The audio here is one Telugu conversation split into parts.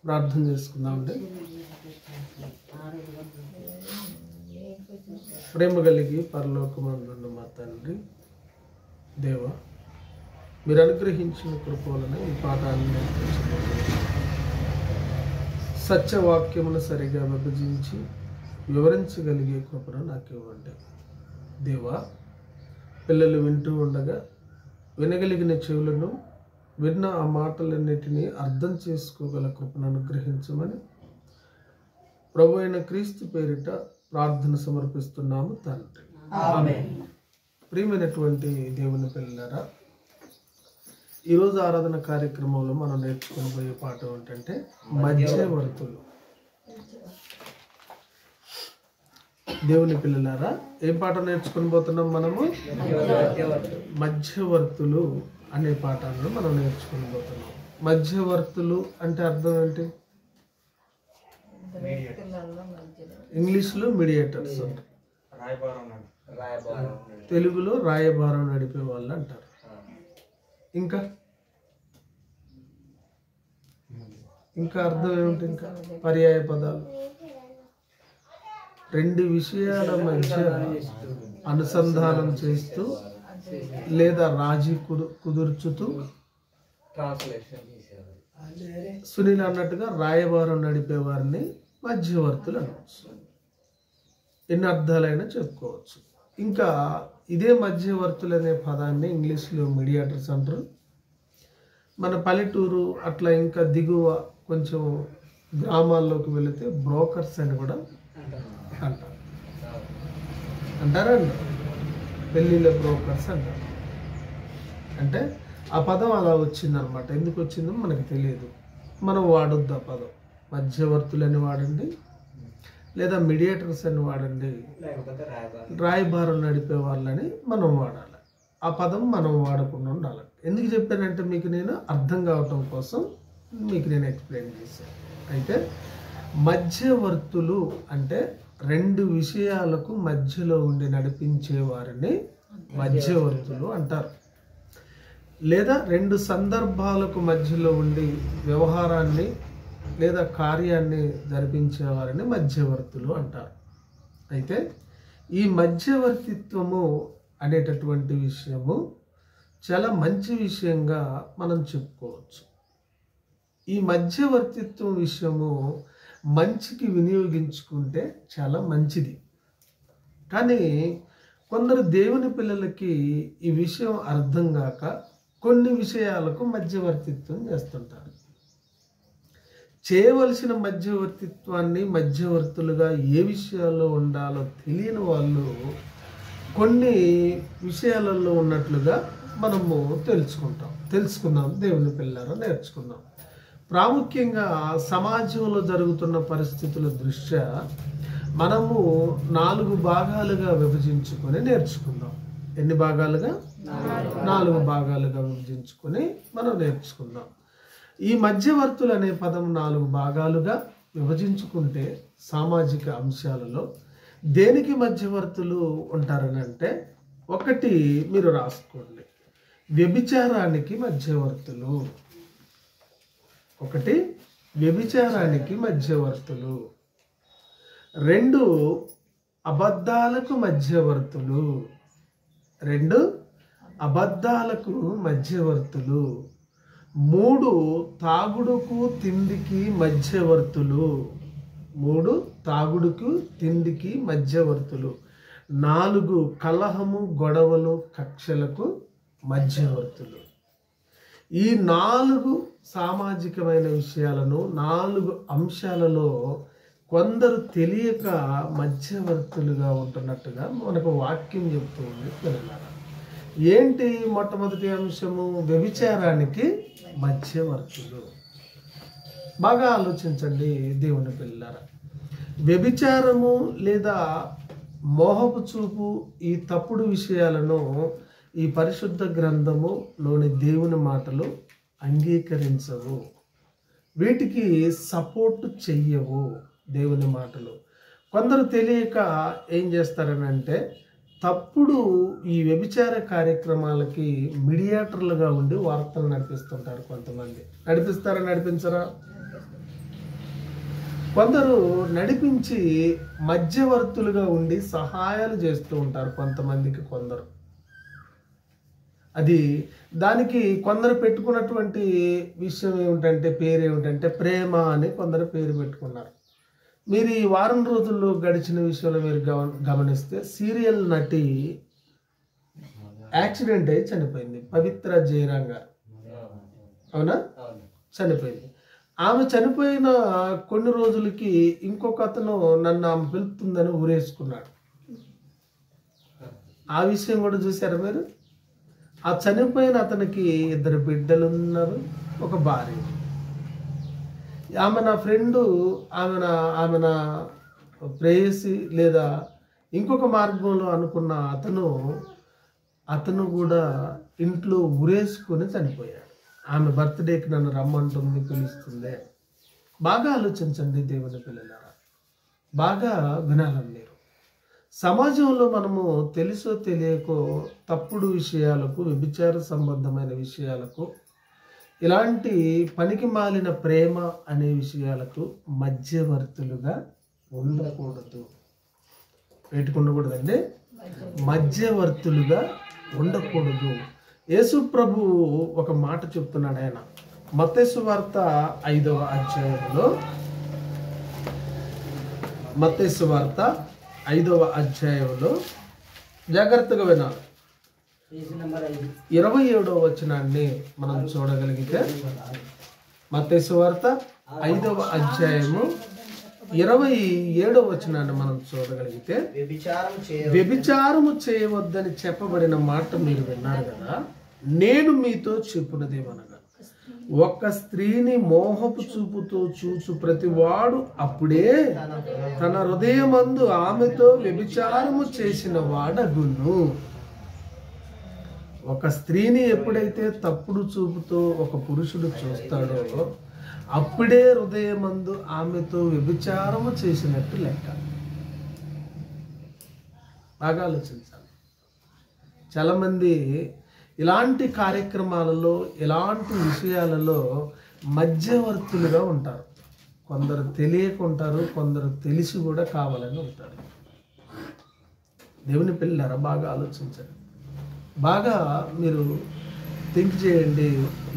ప్రార్థన చేసుకుందామండి. ప్రేమ కలిగి పరలోకమందున్న మా తండ్రి దేవ, మీరు అనుగ్రహించిన కృపలను ఈ పాఠాన్ని నేర్పించబోతున్నాను. సత్యవాక్యమును సరిగా విభజించి వివరించగలిగే కృపను నాకు ఇవ్వండి దేవా. పిల్లలు వింటూ ఉండగా వినగలిగిన చెవులను, విన్న ఆ మాటలన్నిటినీ అర్థం చేసుకోగల కృపను అనుగ్రహించమని ప్రభు అయిన క్రీస్తు పేరిట ప్రార్థన సమర్పిస్తున్నాము తండ్రి, ఆమేన్. ప్రియమైనటువంటి దేవుని పిల్లలారా, ఈరోజు ఆరాధన కార్యక్రమంలో మనం నేర్చుకోబోయే పాఠం ఏంటంటే మధ్యవర్తులు. దేవుని పిల్లలారా, ఏం పాఠం నేర్చుకొని పోతున్నాం మనము? మధ్యవర్తులు అనే పాఠాన్ని మనం నేర్చుకొని పోతున్నాం. మధ్యవర్తులు అంటే అర్థం ఏంటి? ఇంగ్లీష్లో మీడియేటర్స్ అంటారు, తెలుగులో రాయబారం నడిపే వాళ్ళు అంటారు. ఇంకా ఇంకా అర్థం ఏమిటి? ఇంకా పర్యాయ పదాలు. రెండు విషయాల మధ్య అనుసంధానం చేస్తూ లేదా రాజీ కుదుర్చుతూ, సునీల్ అన్నట్టుగా రాయబారం నడిపే వారిని మధ్యవర్తులు అనవచ్చు. ఎన్ని అర్థాలైనా చెప్పుకోవచ్చు. ఇంకా ఇదే మధ్యవర్తులు అనే పదాన్ని ఇంగ్లీష్లో మీడియేటర్స్ అంటారు. మన పల్లెటూరు అట్లా ఇంకా దిగువ కొంచెం గ్రామాల్లోకి వెళితే బ్రోకర్స్ అని కూడా అంటారు. అంటారండి, పెళ్ళిళ్ళ బ్రోకర్స్ అంటారు. అంటే ఆ పదం అలా వచ్చిందనమాట. ఎందుకు వచ్చిందో మనకు తెలియదు. మనం వాడొద్దు ఆ పదం. మధ్యవర్తులని వాడండి, లేదా మీడియేటర్స్ అని వాడండి, రాయబారం నడిపే వాళ్ళని మనం వాడాలి. ఆ పదం మనం వాడకుండా ఉండాలి. ఎందుకు చెప్పానంటే మీకు నేను అర్థం కావటం కోసం మీకు నేను ఎక్స్ప్లెయిన్ చేశాను. అయితే మధ్యవర్తులు అంటే రెండు విషయాలకు మధ్యలో ఉండి నడిపించే వారిని మధ్యవర్తులు అంటారు. లేదా రెండు సందర్భాలకు మధ్యలో ఉండి వ్యవహారాన్ని లేదా కార్యాన్ని జరిపించే వారిని మధ్యవర్తులు అంటారు. అయితే ఈ మధ్యవర్తిత్వము అనేటటువంటి విషయము చాలా మంచి విషయంగా మనం చెప్పుకోవచ్చు. ఈ మధ్యవర్తిత్వం విషయము మంచికి వినియోగించుకుంటే చాలా మంచిది. కానీ కొందరు దేవుని పిల్లలకి ఈ విషయం అర్థం కాక కొన్ని విషయాలకు మధ్యవర్తిత్వం చేస్తుంటారు. చేయవలసిన మధ్యవర్తిత్వాన్ని, మధ్యవర్తులుగా ఏ విషయాల్లో ఉండాలో తెలియని వాళ్ళు కొన్ని విషయాలలో ఉన్నట్లుగా మనము తెలుసుకుందాం. దేవుని పిల్లలు నేర్చుకుందాం. ప్రాముఖ్యంగా సమాజంలో జరుగుతున్న పరిస్థితుల దృష్ట్యా మనము 4 భాగాలుగా విభజించుకొని నేర్చుకుందాం. ఎన్ని భాగాలుగా? 4 భాగాలుగా విభజించుకొని మనం నేర్చుకుందాం. ఈ మధ్యవర్తులు అనే పదం 4 భాగాలుగా విభజించుకుంటే సామాజిక అంశాలలో దేనికి మధ్యవర్తులు ఉంటారని అంటే, ఒకటి మీరు రాసుకోండి, వ్యభిచారానికి మధ్యవర్తులు. ఒకటి వ్యభిచారానికి మధ్యవర్తులు. 2 అబద్ధాలకు మధ్యవర్తులు. 2 అబద్ధాలకు మధ్యవర్తులు. 3 తాగుడుకు తిండికి మధ్యవర్తులు. 3 తాగుడుకు తిండికి మధ్యవర్తులు. 4 కలహము, గొడవలు, కక్షలకు మధ్యవర్తులు. ఈ 4 సామాజికమైన విషయాలను 4 అంశాలలో కొందరు తెలియక మధ్యవర్తులుగా ఉంటున్నట్టుగా మనకు వాక్యం చెప్తుంది పిల్లలారా. ఏంటి మొట్టమొదటి అంశము? వ్యభిచారానికి మధ్యవర్తులు. బాగా ఆలోచించండి దేవుని పిల్లలారా. వ్యభిచారము లేదా మోహపు చూపు, ఈ తప్పుడు విషయాలను ఈ పరిశుద్ధ గ్రంథములోని దేవుని మాటలు అంగీకరించవు. వీటికి సపోర్ట్ చెయ్యవు దేవుని మాటలు. కొందరు తెలియక ఏం చేస్తారనంటే, తప్పుడు ఈ వ్యభిచార కార్యక్రమాలకి మీడియేటర్లుగా ఉండి వార్తలు నడిపిస్తుంటారు. కొంతమంది నడిపిస్తారా? నడిపించరా? కొందరు నడిపించి మధ్యవర్తులుగా ఉండి సహాయాలు చేస్తూ ఉంటారు కొంతమందికి. కొందరు అది దానికి కొందరు పెట్టుకున్నటువంటి విషయం ఏమిటంటే, పేరు ఏమిటంటే ప్రేమ అని కొందరు పేరు పెట్టుకున్నారు. మీరు ఈ వారం రోజుల్లో గడిచిన విషయంలో మీరు గమనిస్తే సీరియల్ నటి యాక్సిడెంట్ అయి చనిపోయింది, పవిత్ర జయరాం గారు. అవునా? చనిపోయింది. ఆమె చనిపోయిన కొన్ని రోజులకి ఇంకొక అతను నన్ను ఆమె పిలుపుతుందని ఊరేసుకున్నాడు. ఆ విషయం కూడా చూసారా మీరు? ఆ చనిపోయిన అతనికి 2 బిడ్డలు ఉన్నారు, ఒక భార్య. ఆమె నా ఫ్రెండు, ఆమె నా ప్రేయసి లేదా ఇంకొక మార్గంలో అనుకున్న అతను కూడా ఇంట్లో ఉరేసుకొని చనిపోయాడు. ఆమె బర్త్డేకి నన్ను రమ్మంటుంది, పిలుస్తుంది. బాగా ఆలోచించండి దేవుని పిల్లలారా, బాగా వినాలని మీరు. సమాజంలో మనము తెలుసో తెలియకో తప్పుడు విషయాలకు, వ్యభిచార సంబంధమైన విషయాలకు, ఇలాంటి పనికి మాలిన ప్రేమ అనే విషయాలకు మధ్యవర్తులుగా ఉండకూడదు. పెట్టుకుండకూడదండి, మధ్యవర్తులుగా ఉండకూడదు. యేసు ప్రభు ఒక మాట చెప్తున్నాడు. ఆయన మత్తయి సువార్త 5వ అధ్యాయంలో, మత్తయి సువార్త 5వ అధ్యాయంలో జాగ్రత్తగా వినాలి. 27వ వచనాన్ని మనం చూడగలిగితే, మత్తయి సువార్త 5వ అధ్యాయము 27వ వచనాన్ని మనం చూడగలిగితే, వ్యభిచారము చేయవద్దని చెప్పబడిన మాట మీరు విన్నారు కదా. నేను మీతో చెప్పున్నదేమనగా, ఒక స్త్రీని మోహపు చూపుతో చూచు ప్రతివాడు అప్పుడే తన హృదయమందు ఆమెతో వ్యభిచారము చేసిన వాడగును. ఒక స్త్రీని ఎప్పుడైతే తప్పుడు చూపుతో ఒక పురుషుడు చూస్తాడో అప్పుడే హృదయమందు ఆమెతో వ్యభిచారము చేసినట్టు లెక్క. బాగా ఆలోచించాలి. చాలామంది ఇలాంటి కార్యక్రమాలలో, ఇలాంటి విషయాలలో మధ్యవర్తులుగా ఉంటారు. కొందరు తెలియకుంటారు, కొందరు తెలిసి కూడా కావాలని ఉంటారు. దేవుని పిల్లలారా, బాగా ఆలోచించండి, బాగా మీరు థింక్ చేయండి,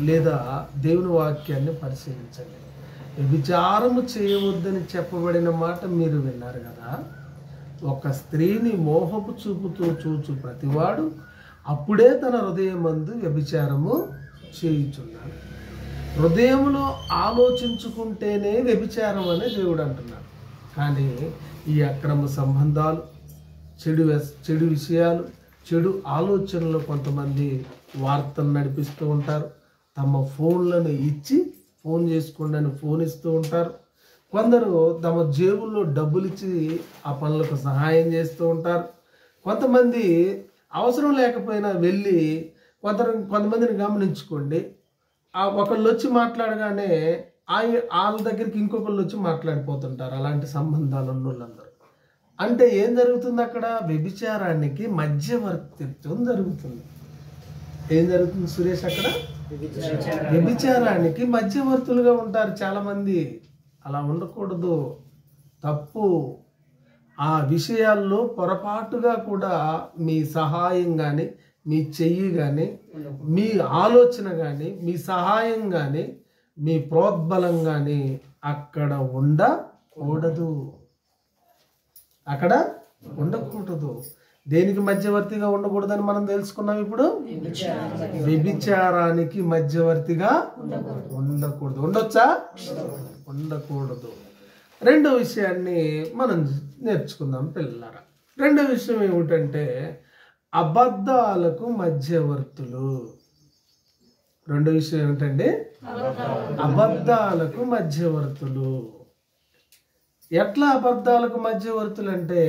లేదా దేవుని వాక్యాన్ని పరిశీలించండి. వ్యభిచారము చేయవద్దని చెప్పబడిన మాట మీరు విన్నారు కదా. ఒక స్త్రీని మోహపు చూపుతో చూచు ప్రతివాడు అప్పుడే తన హృదయమందు వ్యభిచారము చేయుచున్నాడు. హృదయంలో ఆలోచించుకుంటేనే వ్యభిచారం అనే దేవుడు అంటున్నాడు. కానీ ఈ అక్రమ సంబంధాలు, చెడు విషయాలు, చెడు ఆలోచనలు కొంతమంది వార్తలు నడిపిస్తూ ఉంటారు. తమ ఫోన్లను ఇచ్చి ఫోన్ చేసుకోండి అని ఫోన్ ఇస్తూ ఉంటారు. కొందరు తమ జేబుల్లో డబ్బులు ఇచ్చి ఆ పనులకు సహాయం చేస్తూ ఉంటారు. కొంతమంది అవసరం లేకపోయినా వెళ్ళి, కొంతమందిని గమనించుకోండి, ఒకళ్ళు వచ్చి మాట్లాడగానే వాళ్ళ దగ్గరికి ఇంకొకళ్ళు వచ్చి మాట్లాడిపోతుంటారు. అలాంటి సంబంధాలు ఉన్న వాళ్ళందరూ. అంటే ఏం జరుగుతుంది అక్కడ? వ్యభిచారానికి మధ్యవర్తిత్వం జరుగుతుంది. ఏం జరుగుతుంది సురేష్ అక్కడ? వ్యభిచారానికి మధ్యవర్తులుగా ఉంటారు చాలామంది. అలా ఉండకూడదు, తప్పు. ఆ విషయాల్లో పొరపాటుగా కూడా మీ సహాయం కానీ, మీ చెయ్యి కానీ, మీ ఆలోచన కానీ, మీ సహాయం కానీ, మీ ప్రోద్బలం కానీ అక్కడ ఉండకూడదు. అక్కడ ఉండకూడదు. దేనికి మధ్యవర్తిగా ఉండకూడదని మనం తెలుసుకున్నాం. ఇప్పుడు వ్యభిచారానికి మధ్యవర్తిగా ఉండకూడదు. ఉండొచ్చా? ఉండకూడదు. రెండో విషయాన్ని మనం నేర్చుకుందాం పిల్లలారా. రెండో విషయం ఏమిటంటే అబద్ధాలకు మధ్యవర్తులు. రెండో విషయం ఏమిటండి? అబద్ధాలకు మధ్యవర్తులు. ఎట్లా అబద్ధాలకు మధ్యవర్తులు అంటే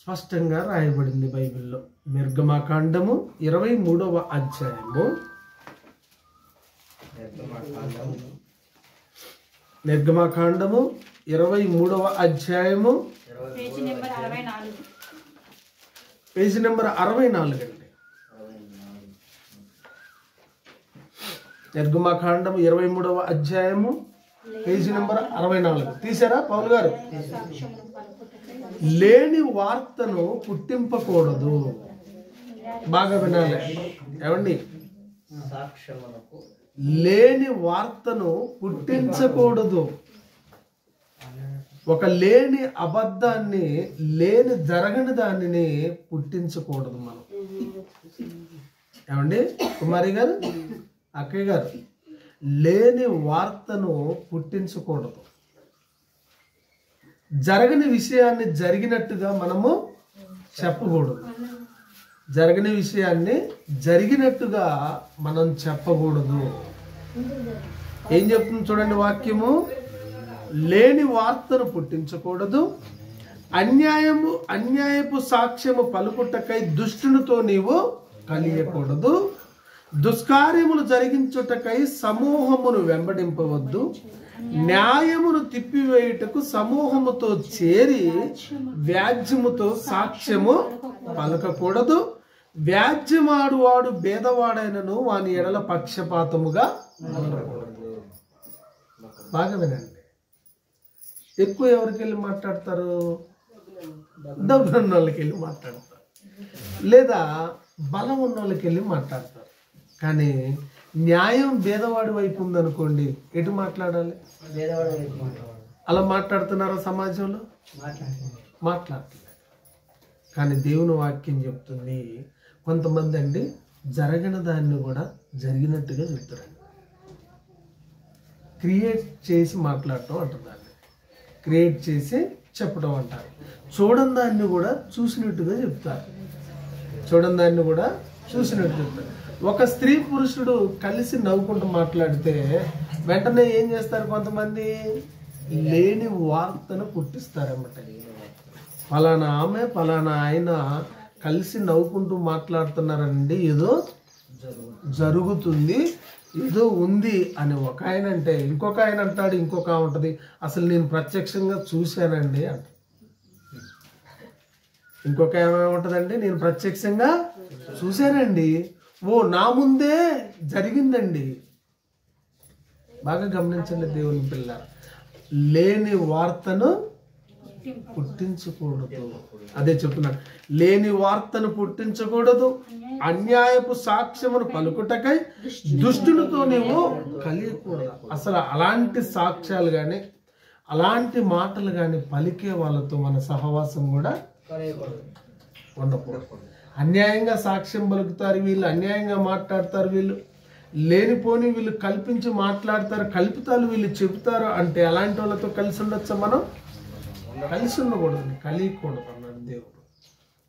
స్పష్టంగా రాయబడింది బైబిల్లో. నిర్గమకాండము 23వ అధ్యాయము, నిర్గమకాండము 23వ అధ్యాయము పేజీ నెంబర్ 64 అండి. నిర్గమకాండము 23వ అధ్యాయము పేజీ నెంబర్ 64 తీసారా పౌలు గారు? లేని వార్తను పుట్టింపకూడదు. బాగా వినాలి ఏమండి? లేని వార్తను పుట్టించకూడదు. ఒక లేని అబద్ధాన్ని, లేని జరగని దానిని పుట్టించకూడదు మనం. ఏమండి కుమారి గారు, అక్కయ్య గారు, లేని వార్తను పుట్టించకూడదు. జరగని విషయాన్ని జరిగినట్టుగా మనము చెప్పకూడదు. జరగని విషయాన్ని జరిగినట్టుగా మనం చెప్పకూడదు. ఏం చెప్తుంది చూడండి వాక్యము? లేని వార్తను పుట్టించకూడదు, అన్యాయపు సాక్ష్యము పలుకుటకై దుష్టునితో నీవు కలియకూడదు, దుష్కార్యములు జరిగించుటకై సమూహమును వెంబడింపవద్దు, న్యాయమును తిప్పివేయుటకు సమూహముతో చేరి వ్యాజ్యముతో సాక్ష్యము పలకకూడదు, వ్యాజ్యమాడువాడు భేదవాడైనను వాని ఎడల పక్షపాతముగా ఉండకూడదు. బాగా వినండి. ఎక్కువ ఎవరికి వెళ్ళి మాట్లాడతారు? డబ్బున్న వాళ్ళకి వెళ్ళి మాట్లాడతారు, లేదా బలం ఉన్న వాళ్ళకి వెళ్ళి మాట్లాడతారు. కానీ న్యాయం భేదవాడి వైపు ఉందనుకోండి, ఎటు మాట్లాడాలి? అలా మాట్లాడుతున్నారా సమాజంలో? మాట్లాడలేదు. కానీ దేవుని వాక్యం చెప్తుంది, కొంతమంది అండి జరగని దాన్ని కూడా జరిగినట్టుగా చెప్తారండి. క్రియేట్ చేసి మాట్లాడటం అంటారు, దాన్ని క్రియేట్ చేసి చెప్పడం అంటారు. చూడని దాన్ని కూడా చూసినట్టుగా చెప్తారు. చూడని దాన్ని కూడా చూసినట్టు చెప్తారు. ఒక స్త్రీ పురుషుడు కలిసి నవ్వుకుంటూ మాట్లాడితే వెంటనే ఏం చేస్తారు? కొంతమంది లేని వార్తను పుట్టిస్తారన్నమాట. ఫలానా ఆమె ఫలానా ఆయన కలిసి నవ్వుకుంటూ మాట్లాడుతున్నారండి, ఏదో జరుగుతుంది, ఏదో ఉంది అని ఒక ఆయన అంటే, ఇంకొక ఆయన అంటాడు, ఇంకొక ఉంటుంది, అసలు నేను ప్రత్యక్షంగా చూశానండి అంట. ఇంకొక ఏమేముంటుందండి, నేను ప్రత్యక్షంగా చూశానండి, ఓ నా ముందే జరిగిందండి. బాగా గమనించండి దేవుని పిల్ల, లేని వార్తను పుట్టించకూడదు. అదే చెప్తున్నాను, లేని వార్తను పుట్టించకూడదు, అన్యాయపు సాక్ష్యమును పలుకుటకై దుష్టులతో నీవు కలియకూడదు. అసలు అలాంటి సాక్ష్యాలు కానీ అలాంటి మాటలు కానీ పలికే వాళ్ళతో మన సహవాసం కూడా ఉండకూడదు. అన్యాయంగా సాక్ష్యం పలుకుతారు వీళ్ళు, అన్యాయంగా మాట్లాడతారు వీళ్ళు, లేనిపోని వీళ్ళు కల్పించి మాట్లాడతారు, కల్పితాలు వీళ్ళు చెబుతారు అంటే అలాంటి వాళ్ళతో కలిసి ఉండొచ్చా? మనం కలిసి ఉండకూడదు, కలియకూడదు అన్నాడు దేవుడు.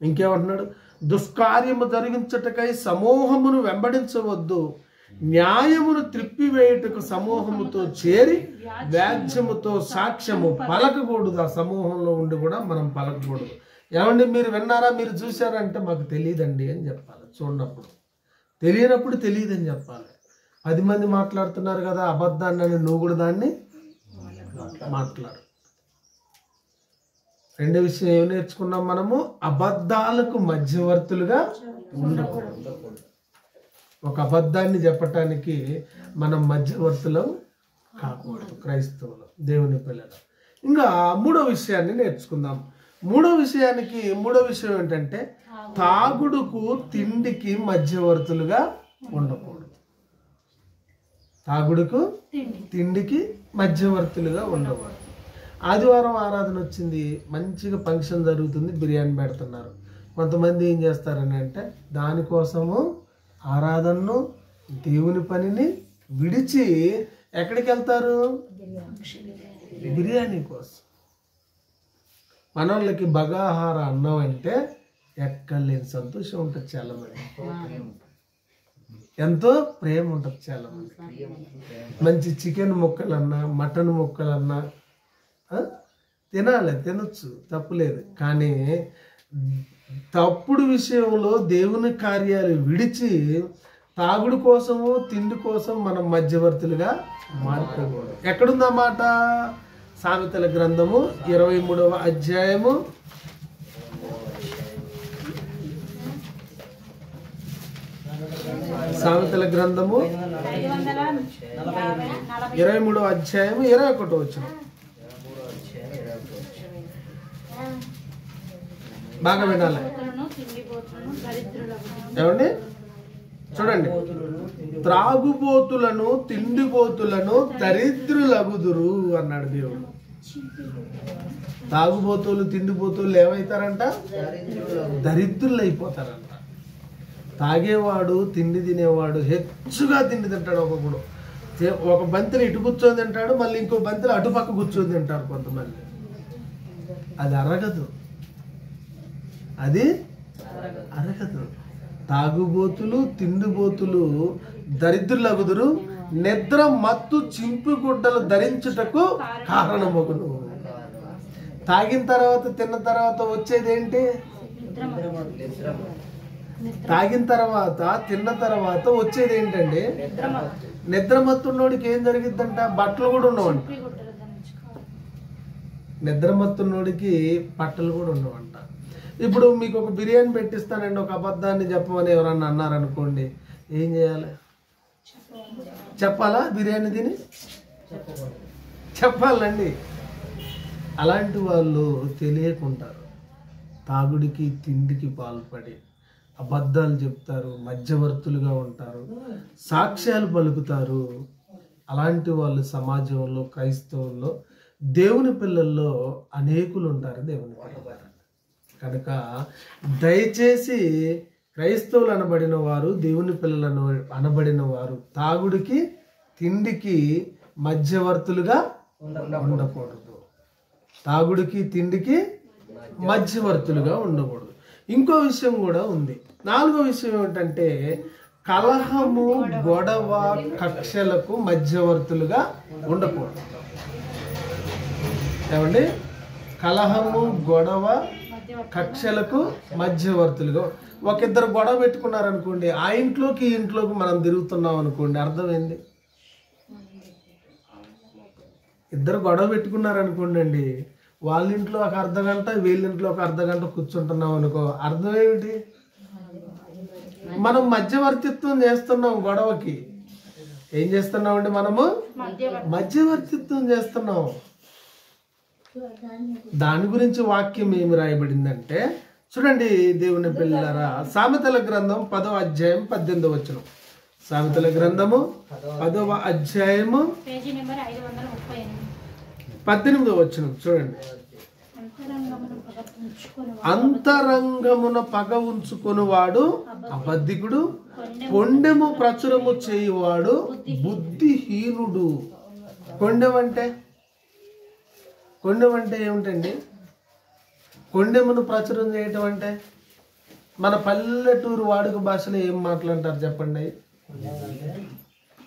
ఇంకేమంటున్నాడు? దుష్కార్యము జరిగించుటకై సమూహమును వెంబడించవద్దు, న్యాయమును త్రిప్పివేయుటకు సమూహముతో చేరి వ్యాజ్యముతో సాక్ష్యము పలకకూడదు. ఆ సమూహంలో ఉండి కూడా మనం పలకకూడదు. ఏమండి మీరు విన్నారా, మీరు చూసారంటే మాకు తెలియదండి అని చెప్పాలి. చూడనప్పుడు తెలియనప్పుడు తెలియదని చెప్పాలి. 10 మంది మాట్లాడుతున్నారు కదా అబద్ధాన్ని అని నువ్వు కూడా దాన్ని మాట్లాడు. రెండో విషయం ఏం నేర్చుకున్నాం మనము? అబద్ధాలకు మధ్యవర్తులుగా ఉండకూడదు. ఒక అబద్ధాన్ని చెప్పటానికి మనం మధ్యవర్తులం కాకూడదు క్రైస్తవులు, దేవుని పిల్లలు. ఇంకా మూడో విషయాన్ని నేర్చుకుందాం. మూడో విషయం ఏంటంటే తాగుడుకు తిండికి మధ్యవర్తులుగా ఉండకూడదు. తాగుడుకు తిండికి మధ్యవర్తులుగా ఉండకూడదు. ఆదివారం ఆరాధన వచ్చింది, మంచిగా ఫంక్షన్ జరుగుతుంది, బిర్యానీ పెడుతున్నారు. కొంతమంది ఏం చేస్తారని అంటే దానికోసము ఆరాధనను దేవుని పనిని విడిచి ఎక్కడికి వెళ్తారు? బిర్యానీ కోసం. మనోళ్ళకి బగాహార అన్నం అంటే ఎక్కలేని సంతోషం ఉంటుంది చాలా మంది, ఎంతో ప్రేమ ఉంటుంది చాలా మంది. మంచి చికెన్ ముక్కలన్నా మటన్ ముక్కలన్నా తినాలి, తినొచ్చు, తప్పులేదు. కానీ తప్పుడు విషయంలో దేవుని కార్యాలు విడిచి తాగుడు కోసము తిండి కోసం మనం మధ్యవర్తులుగా మారిపోకూడదు. ఎక్కడుందా మాట? సామెతల గ్రంథము 23వ అధ్యాయము 23 సామెతల గ్రంథము 23వ అధ్యాయము 21వ వచనం. బాగా వినాలి ఏమండి. చూడండి, త్రాగుబోతులను తిండిబోతులను దరిద్రులగుదురు అన్నాడు దేవుడు. తాగుబోతులు తిండిబోతులు ఏమవుతారంట? దరిద్రులు అయిపోతారంట. తాగేవాడు తిండి తినేవాడు హెచ్చుగా తిండి తింటాడు. ఒకప్పుడు ఒక బంతిని ఇటు కూర్చొని తింటాడు, మళ్ళీ ఇంకో బంతిని అటుపక్క కూర్చొని తింటారు కొంతమంది. అది అరగదు, అది అరగదు. తాగుబోతులు తిండిబోతులు దరిద్రులగుదురు, నిద్ర మత్తు చింపి గుడ్డలు ధరించుటకు కారణమగును. తాగిన తర్వాత తిన్న తర్వాత వచ్చేది ఏంటి? తాగిన తర్వాత తిన్న తర్వాత వచ్చేది ఏంటండి? నిద్రమత్తున్నోడికి ఏం జరిగిద్దంట? బట్టలు కూడా ఉండవంట. నిద్రమత్తున్నోడికి బట్టలు కూడా ఉండవంట. ఇప్పుడు మీకు ఒక బిర్యానీ పెట్టిస్తానండి, ఒక అబద్ధాన్ని చెప్పమని ఎవరన్నా అన్నారనుకోండి, ఏం చేయాలి? చెప్పాలా? బిర్యానీ తిని చెప్పాలండి. అలాంటి వాళ్ళు తెలియకుంటారు, తాగుడికి తిండికి పాల్పడి అబద్ధాలు చెప్తారు, మధ్యవర్తులుగా ఉంటారు, సాక్ష్యాలు పలుకుతారు. అలాంటి వాళ్ళు సమాజంలో, క్రైస్తవుల్లో, దేవుని పిల్లల్లో అనేకులు ఉంటారు. దేవుని పిల్లలు కనుక దయచేసి క్రైస్తవులు అనబడిన వారు, దేవుని పిల్లలను అనబడిన వారు తాగుడికి తిండికి మధ్యవర్తులుగా ఉండకూడదు. తాగుడికి తిండికి మధ్యవర్తులుగా ఉండకూడదు. ఇంకో విషయం కూడా ఉంది. 4వ విషయం ఏమిటంటే, కలహము గొడవ కక్షలకు మధ్యవర్తులుగా ఉండకూడదు. ఏమండి? కలహము గొడవ కక్షలకు మధ్యవర్తులుగా. ఇద్దరు గొడవ పెట్టుకున్నారనుకోండి, ఆ ఇంట్లోకి ఈ ఇంట్లోకి మనం తిరుగుతున్నాం అనుకోండి, అర్థమైంది. ఇద్దరు గొడవ పెట్టుకున్నారనుకోండి అండి, వాళ్ళ ఇంట్లో ఒక అర్ధగంట, వీళ్ళింట్లో ఒక అర్ధగంట కూర్చుంటున్నాం అనుకో, అర్థం ఏమిటి? మనం మధ్యవర్తిత్వం చేస్తున్నాం. గొడవకి ఏం చేస్తున్నాం అండి? మనము మధ్యవర్తిత్వం చేస్తున్నాం. దాని గురించి వాక్యం ఏమి రాయబడిందంటే, చూడండి దేవుని పిల్లలారా, సామెతల గ్రంథం 10వ అధ్యాయం 18వ వచనం. సామెతల గ్రంథము 10వ అధ్యాయము 18వ వచనం చూడండి. అంతరంగమున పగ ఉంచుకొనువాడు అబద్ధికుడు, కొండెము ప్రచురము చేయువాడు బుద్ధిహీనుడు. కొండెమంటే ఏమిటండి? కొండెమును ప్రచురం చేయటం అంటే మన పల్లెటూరు వాడుక భాషలో ఏం మాట్లాంటారు చెప్పండి?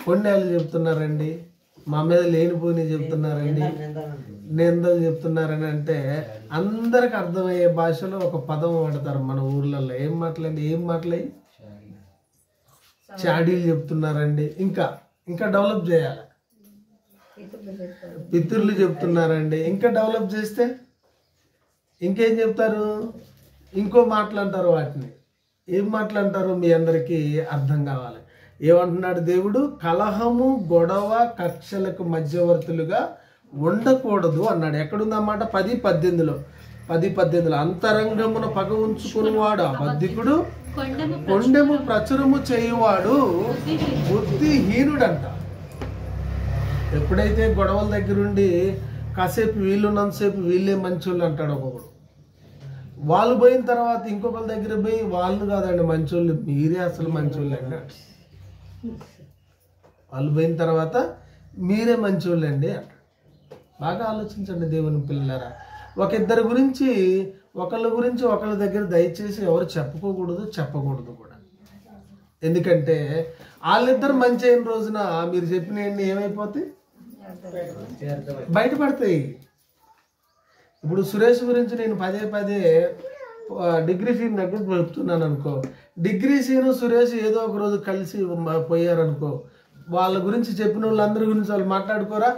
కొండేళ్ళు చెప్తున్నారండి, మా మీద లేనిపోని చెప్తున్నారండి, నిందలు చెప్తున్నారని అంటే అందరికి అర్థమయ్యే భాషలో ఒక పదం వాడతారు మన ఊర్లలో. ఏం మాట్లాడి చాడీలు చెప్తున్నారండి. ఇంకా డెవలప్ చేయాలి. పితృలు చెప్తున్నారండి. ఇంకా డెవలప్ చేస్తే ఇంకేం చెప్తారు? ఇంకో మాటలంటారు. వాటిని ఏం మాటలంటారు మీ అందరికీ అర్థం కావాలి. ఏమంటున్నాడు దేవుడు? కలహము గొడవ కక్షలకు మధ్యవర్తులుగా ఉండకూడదు అన్నాడు. ఎక్కడుందన్నమాట? 10:18లో. 10:18 అంతరంగమున పగ ఉంచుకునేవాడు అబద్ధికుడు, కొండెము ప్రచురము చేయువాడు బుద్ధిహీనుడంట. ఎప్పుడైతే గొడవల దగ్గరుండి కాసేపు వీళ్ళున్నంతసేపు వీళ్ళే మంచోళ్ళు అంటాడు ఒకడు, వాళ్ళు పోయిన తర్వాత ఇంకొకరి దగ్గర పోయి వాళ్ళు కాదండి మంచోళ్ళు, మీరే అసలు మంచోళ్ళు అండి. వాళ్ళు పోయిన తర్వాత మీరే మంచోళ్ళు అండి అంటాడు. బాగా ఆలోచించండి దేవుని పిల్లలారా. ఒకళ్ళ గురించి ఒకళ్ళ దగ్గర దయచేసి ఎవరు చెప్పకూడదు కూడా. ఎందుకంటే వాళ్ళిద్దరు మంచి అయిన రోజున మీరు చెప్పినవన్నీ ఏమైపోతాయి? బయటపడతాయి. ఇప్పుడు సురేష్ గురించి నేను పదే డిగ్రీ సీన్ దగ్గర చెప్తున్నాను అనుకో, డిగ్రీ సీను సురేష్ ఏదో ఒక రోజు కలిసి పోయారనుకో, వాళ్ళ గురించి చెప్పిన వాళ్ళందరి గురించి వాళ్ళు మాట్లాడుకోరా?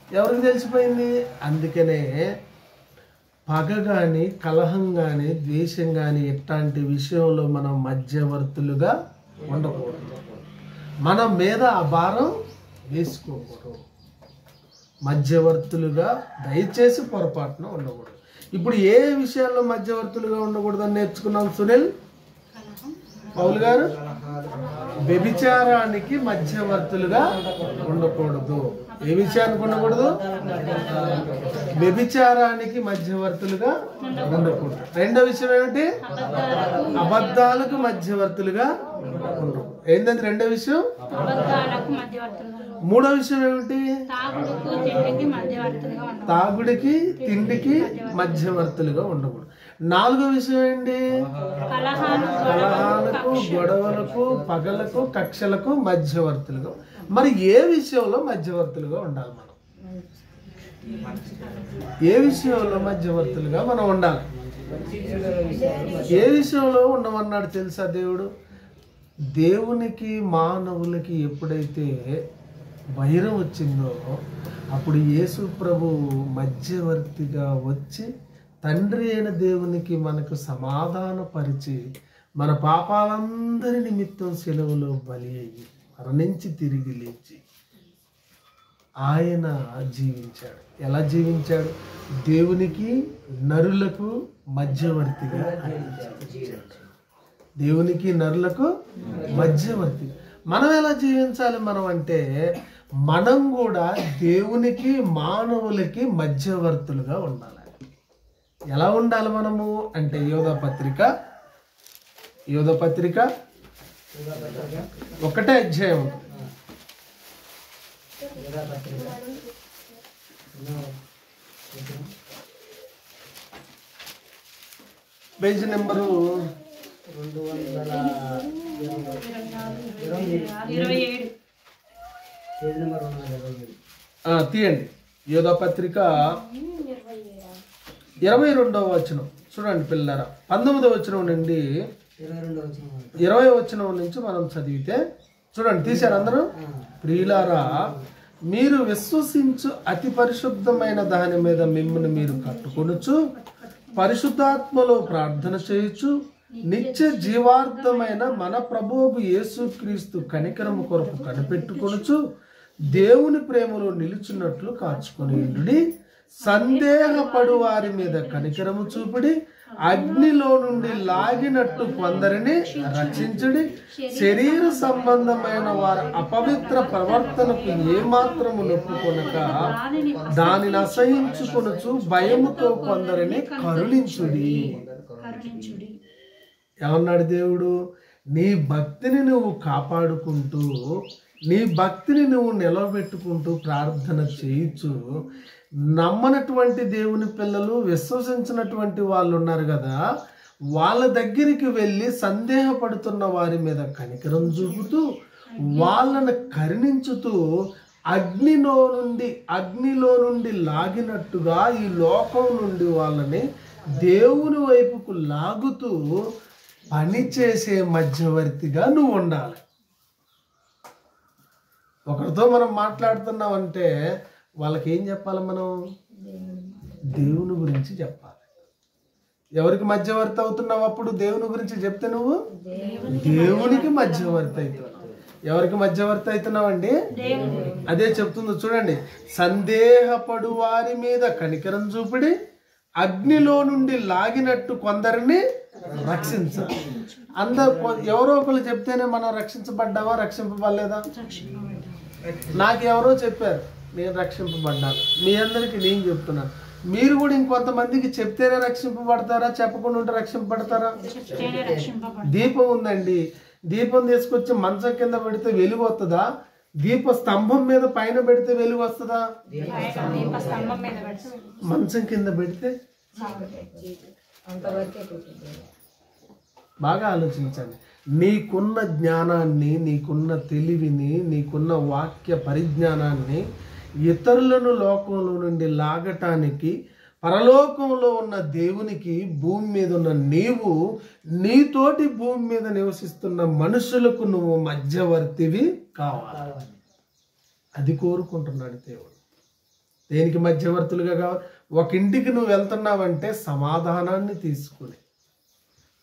ఎవరికి తెలిసిపోయింది? అందుకనే పగ కానీ, కలహం కానీ, ద్వేషం కానీ ఇట్లాంటి విషయంలో మనం మధ్యవర్తులుగా ఉండకూడదు. మన మీద ఆ భారం వేసుకోకూడదు. మధ్యవర్తులుగా దయచేసి పొరపాటున ఉండకూడదు. ఇప్పుడు ఏ విషయాల్లో మధ్యవర్తులుగా ఉండకూడదని నేర్చుకున్నాం సునీల్? పౌలు గారు, వ్యభిచారానికి మధ్యవర్తులుగా ఉండకూడదు. ఏ విషయానికి ఉండకూడదు? వ్యభిచారానికి మధ్యవర్తులుగా ఉండకూడదు. రెండో విషయం ఏమిటి? అబద్ధాలకు మధ్యవర్తులుగా ఉండకూడదు. ఏంటంటే రెండో విషయం. మూడో విషయం ఏమిటి? తాగుడికి తిండికి మధ్యవర్తులుగా ఉండకూడదు. నాలుగో విషయం ఏంటి? కలహాలకు, గొడవలకు, పగలకు, కక్షలకు మధ్యవర్తులుగా. మరి ఏ విషయంలో మధ్యవర్తులుగా ఉండాలి మనం? ఏ విషయంలో మధ్యవర్తులుగా మనం ఉండాలి? ఏ విషయంలో ఉండమన్నాడు తెలుసా దేవుడు? దేవునికి మానవులకి ఎప్పుడైతే వైరం వచ్చిందో అప్పుడు యేసు ప్రభు మధ్యవర్తిగా వచ్చి తండ్రి అయిన దేవునికి మనకు సమాధానపరిచి మన పాపాలందరి నిమిత్తం సెలవులో బలి అయ్యి మరణించి తిరిగి లేచి ఆయన జీవించాడు. ఎలా జీవించాడు? దేవునికి నరులకు మధ్యవర్తిగా జీవించాడు. దేవునికి నరులకు మధ్యవర్తి. మనం ఎలా జీవించాలి? మనం అంటే మనం కూడా దేవునికి మానవులకి మధ్యవర్తులుగా ఉండాలి. ఎలా ఉండాలి మనము అంటే యోధ పత్రిక 1వ అధ్యాయం పేజ్ నెంబరు 227 తీయండి. యోధ పత్రిక 22వ వచనం చూడండి పిల్లరా. 19వ వచనం నుండి 20వ వచనం నుంచి మనం చదివితే చూడండి. తీశారు అందరూ? ప్రియులారా, మీరు విశ్వసించు అతి పరిశుద్ధమైన దాని మీద మిమ్మల్ని మీరు కట్టుకొనుచు పరిశుద్ధాత్మలో ప్రార్థన చేయుచు నిత్య జీవార్థమైన మన ప్రభువు యేసుక్రీస్తు కనికరము కొరకు కనిపెట్టుకొనుచు దేవుని ప్రేమలో నిలుచున్నట్లు కాచుకొని సందేహపడు వారి మీద కనికరము చూపుడి, అగ్నిలో నుండి లాగినట్టు కొందరిని రక్షించుడి, శరీర సంబంధమైన వారి అపవిత్ర ప్రవర్తనకు ఏమాత్రము నొప్పుకొనక దానిని అసహించుకొనుచు భయముతో కొందరిని కరుణించుడి. ఏమన్నాడు దేవుడు? నీ భక్తిని నువ్వు కాపాడుకుంటూ, నీ భక్తిని నువ్వు నిలబెట్టుకుంటూ ప్రార్థన చేయించు. నమ్మనటువంటి దేవుని పిల్లలు, విశ్వసించినటువంటి వాళ్ళు ఉన్నారు కదా, వాళ్ళ దగ్గరికి వెళ్ళి సందేహపడుతున్న వారి మీద కనికరం చూపుతూ వాళ్ళను కరుణించుతూ అగ్నిలో నుండి లాగినట్టుగా ఈ లోకం నుండి వాళ్ళని దేవుని వైపుకు లాగుతూ పనిచేసే మధ్యవర్తిగా నువ్వు ఉండాలి. ఒకరితో మనం మాట్లాడుతున్నామంటే వాళ్ళకి ఏం చెప్పాలి? మనం దేవుని గురించి చెప్పాలి. ఎవరికి మధ్యవర్తి అవుతున్నావు? అప్పుడు దేవుని గురించి చెప్తే నువ్వు దేవునికి మధ్యవర్తి అవుతున్నావు. ఎవరికి మధ్యవర్తి అవుతున్నావు అండి? అదే చెప్తుంది చూడండి. సందేహపడు వారి మీద కనికరం చూపిడి, అగ్నిలో నుండి లాగినట్టు కొందరిని రక్షించాలి. ఎవరో ఒకరు చెప్తేనే మనం రక్షించబడ్డామా, రక్షింపబడలేదా? నాకు ఎవరో చెప్పారు, నేను రక్షింపబడ్డాను. మీ అందరికీ నేను చెప్తున్నాను. మీరు కూడా ఇంకొంతమందికి చెప్తేనే రక్షింపబడతారా, చెప్పకుండా ఉంటే రక్షింపబడతారా? దీపం ఉందండి, దీపం తీసుకొచ్చి మంచం కింద పెడితే వెలుగు వస్తుందా? దీప స్తంభం మీద పైన పెడితే వెలుగు వస్తుందా? మంచం కింద పెడితే. బాగా ఆలోచించండి. నీకున్న జ్ఞానాన్ని, నీకున్న తెలివిని, నీకున్న వాక్య పరిజ్ఞానాన్ని ఇతరులను లోకంలో నుండి లాగటానికి పరలోకంలో ఉన్న దేవునికి భూమి మీద ఉన్న నీవు, నీతోటి భూమి మీద నివసిస్తున్న మనుషులకు నువ్వు మధ్యవర్తివి కావాలి. అది కోరుకుంటున్నాడు దేవుడు. దేనికి మధ్యవర్తులుగా కావాలి? ఒక ఇంటికి నువ్వు వెళ్తున్నావంటే సమాధానాన్ని తీసుకుని,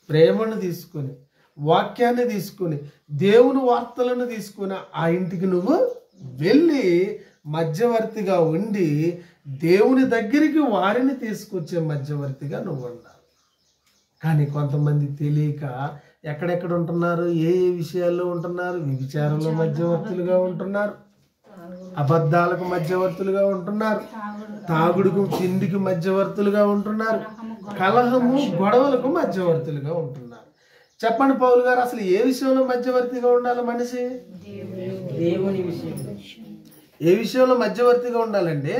ప్రేమను తీసుకుని, వాక్యాన్ని తీసుకుని, దేవుని వార్తలను తీసుకుని ఆ ఇంటికి నువ్వు వెళ్ళి మధ్యవర్తిగా ఉండి దేవుని దగ్గరికి వారిని తీసుకొచ్చే మధ్యవర్తిగా నువ్వు ఉండాలి. కానీ కొంతమంది తెలియక ఎక్కడెక్కడ ఉంటున్నారు, ఏ ఏ విషయాల్లో ఉంటున్నారు? వ్యభిచారంలో మధ్యవర్తులుగా ఉంటున్నారు, అబద్ధాలకు మధ్యవర్తులుగా ఉంటున్నారు, తాగుడుకు తిండికి మధ్యవర్తులుగా ఉంటున్నారు, కలహము గొడవలకు మధ్యవర్తులుగా ఉంటున్నారు. చెప్పండి పౌలు గారు, అసలు ఏ విషయంలో మధ్యవర్తిగా ఉండాలి మనిషి? ఏ విషయంలో మధ్యవర్తిగా ఉండాలండి?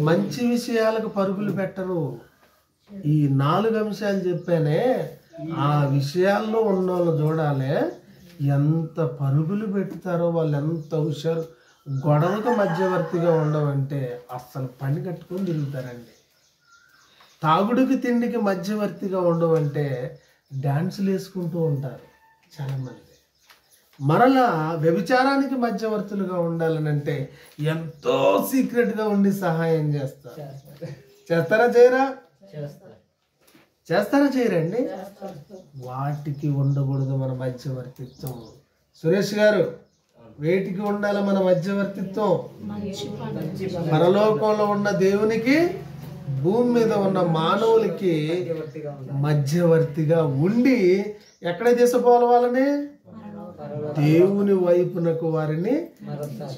మంచి విషయాలకు పరుగులు పెట్టరు. ఈ 4 అంశాలు చెప్పానే, ఆ విషయాల్లో ఉన్న వాళ్ళు చూడాలి ఎంత పరుగులు పెడతారో, వాళ్ళు ఎంత హుషారు. గొడవకు మధ్యవర్తిగా ఉండవంటే అస్సలు పని కట్టుకొని తిరుగుతారండి. తాగుడికి తిండికి మధ్యవర్తిగా ఉండవంటే డాన్సులు వేసుకుంటూ ఉంటారు చాలామంది. మరలా వ్యభిచారానికి మధ్యవర్తులుగా ఉండాలనంటే ఎంతో సీక్రెట్గా ఉండి సహాయం చేస్తారు. చేస్తారా చేయరా? చేస్తారా చేయరండి? వాటికి ఉండకూడదు మన మధ్యవర్తిత్వం. సురేష్ గారు, వేటికి ఉండాలి మన మధ్యవర్తిత్వం? పరలోకంలో ఉన్న దేవునికి, భూమి మీద ఉన్న మానవులకి మధ్యవర్తిగా ఉండి ఎక్కడ తీసుకుపోవాలి వాళ్ళని? దేవుని వైపునకు వారిని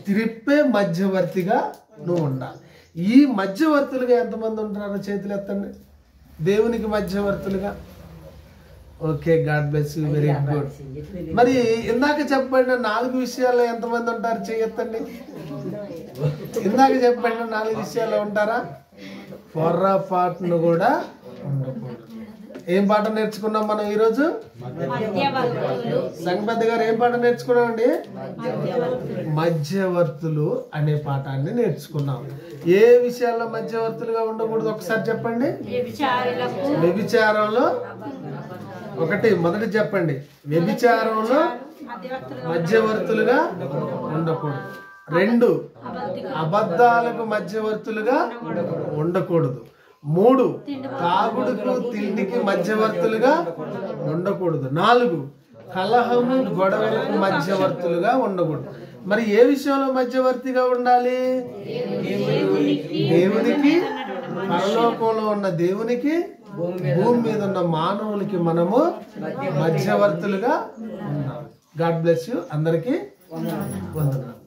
త్రిప్పే మధ్యవర్తిగా నువ్వు ఉండాలి. ఈ మధ్యవర్తులుగా ఎంతమంది ఉంటారో చేతులు ఎత్తండి. దేవునికి మధ్యవర్తులుగా. Okay, god bless you, very good. మరి ఇందాక చెప్పండి 4 విషయాల్లో ఎంతమంది ఉంటారు? చేయొత్తండి. ఇందాక చెప్పండి 4 విషయాల్లో ఉంటారా? పొర్రపాటును కూడా ఉండకూడదు. ఏం పాట నేర్చుకున్నాం మనం ఈరోజు? సంగపెద్ద గారు ఏం పాట నేర్చుకున్నామండి? మధ్యవర్తులు అనే పాఠాన్ని నేర్చుకున్నాం. ఏ విషయాల్లో మధ్యవర్తులుగా ఉండకూడదు ఒకసారి చెప్పండి. వ్యభిచారంలో మొదటి చెప్పండి. వ్యభిచారంలో మధ్యవర్తులుగా ఉండకూడదు. 2, అబద్ధాలకు మధ్యవర్తులుగా ఉండకూడదు. 3, తాగుడుకు తిండికి మధ్యవర్తులుగా ఉండకూడదు. 4, కలహము గొడవలకు మధ్యవర్తులుగా ఉండకూడదు. మరి ఏ విషయంలో మధ్యవర్తిగా ఉండాలి? దేవునికి, పరలోకంలో ఉన్న దేవునికి, భూమి మీద ఉన్న మానవులకి మనము మధ్యవర్తులుగా ఉన్నాం. God bless you. అందరికీ వందనాలు.